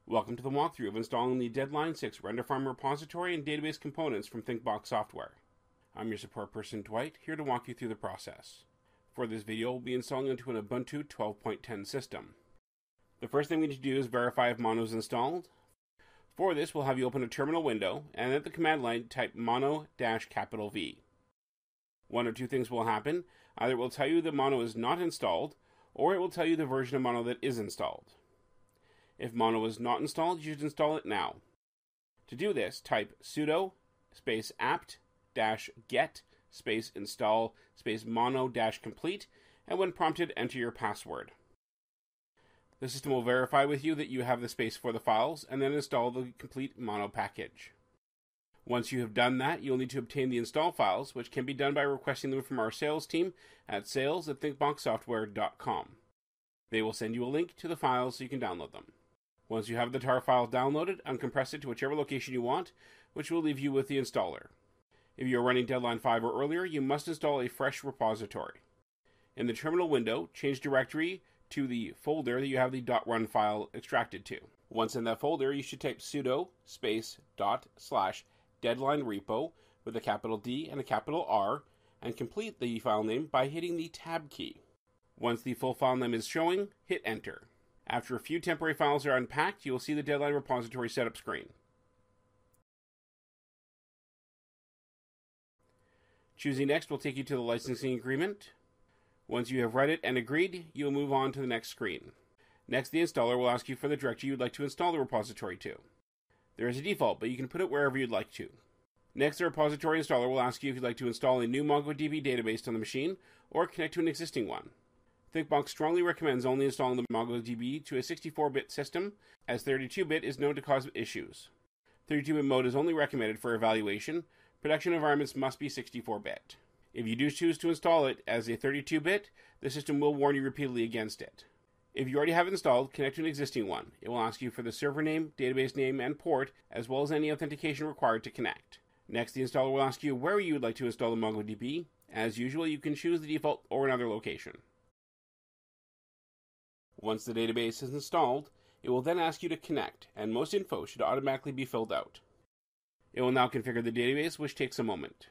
Welcome to the walkthrough of installing the Deadline 6 Render Farm repository and database components from ThinkBox software. I'm your support person Dwight, here to walk you through the process. For this video, we'll be installing into an Ubuntu 12.10 system. The first thing we need to do is verify if mono is installed. For this, we'll have you open a terminal window, and at the command line, type mono-V. One or two things will happen. Either it will tell you that mono is not installed, or it will tell you the version of mono that is installed. If mono is not installed, you should install it now. To do this, type sudo space apt -get space install space mono-complete, and when prompted, enter your password. The system will verify with you that you have the space for the files, and then install the complete mono package. Once you have done that, you'll need to obtain the install files, which can be done by requesting them from our sales team at sales@thinkboxsoftware.com. They will send you a link to the files so you can download them. Once you have the tar file downloaded, uncompress it to whichever location you want, which will leave you with the installer. If you are running Deadline 5 or earlier, you must install a fresh repository. In the terminal window, change directory to the folder that you have the .run file extracted to. Once in that folder, you should type sudo space /deadline repo with a capital D and a capital R, and complete the file name by hitting the tab key. Once the full file name is showing, hit enter. After a few temporary files are unpacked, you will see the Deadline repository setup screen. Choosing Next will take you to the licensing agreement. Once you have read it and agreed, you will move on to the next screen. Next, the installer will ask you for the directory you'd like to install the repository to. There is a default, but you can put it wherever you'd like to. Next, the repository installer will ask you if you'd like to install a new Mongodb database on the machine, or connect to an existing one. ThinkBox strongly recommends only installing the Mongodb to a 64-bit system, as 32-bit is known to cause issues. 32-bit mode is only recommended for evaluation. Production environments must be 64-bit. If you do choose to install it as a 32-bit, the system will warn you repeatedly against it. If you already have it installed, connect to an existing one. It will ask you for the server name, database name, and port, as well as any authentication required to connect. Next, the installer will ask you where you would like to install the Mongodb. As usual, you can choose the default or another location. Once the database is installed, it will then ask you to connect, and most info should automatically be filled out. It will now configure the database, which takes a moment.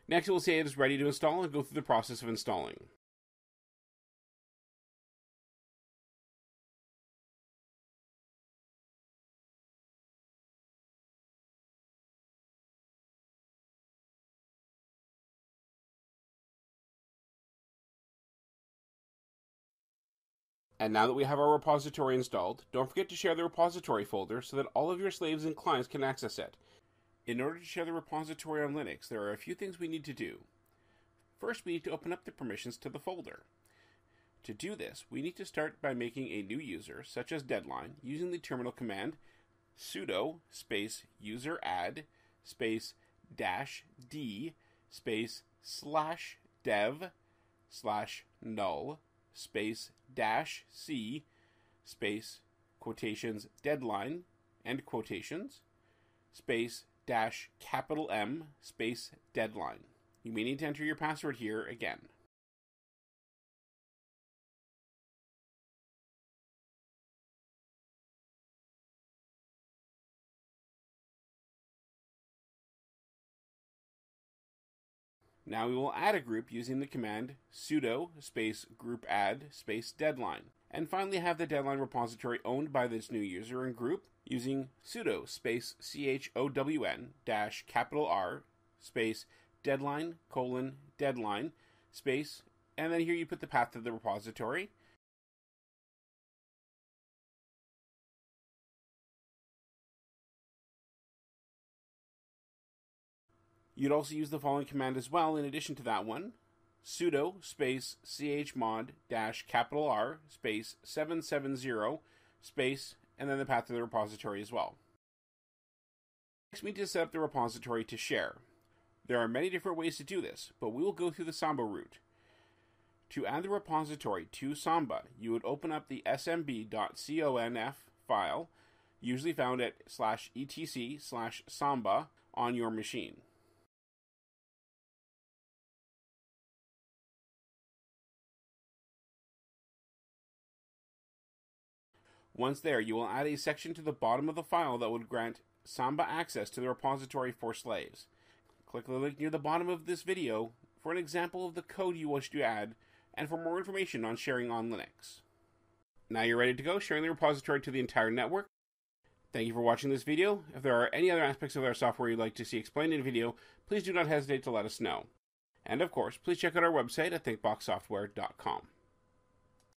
Next, it will say it is ready to install and go through the process of installing. And now that we have our repository installed, don't forget to share the repository folder so that all of your slaves and clients can access it. In order to share the repository on Linux, there are a few things we need to do. First, we need to open up the permissions to the folder. To do this, we need to start by making a new user, such as Deadline, using the terminal command sudo space user add space -d space /dev/null space -c space quotations deadline end quotations space -M space deadline. You may need to enter your password here again. Now we will add a group using the command sudo space group add space deadline, and finally have the Deadline repository owned by this new user and group using sudo space CHOWN-R space deadline space, and then here you put the path to the repository. You'd also use the following command as well in addition to that one: sudo space chmod-R space 770 space, and then the path to the repository as well. Next, we need to set up the repository to share. There are many different ways to do this, but we will go through the Samba route. To add the repository to Samba, you would open up the smb.conf file, usually found at /etc/samba on your machine. Once there, you will add a section to the bottom of the file that would grant Samba access to the repository for slaves. Click the link near the bottom of this video for an example of the code you wish to add and for more information on sharing on Linux. Now you're ready to go, sharing the repository to the entire network. Thank you for watching this video. If there are any other aspects of our software you'd like to see explained in a video, please do not hesitate to let us know. And of course, please check out our website at thinkboxsoftware.com.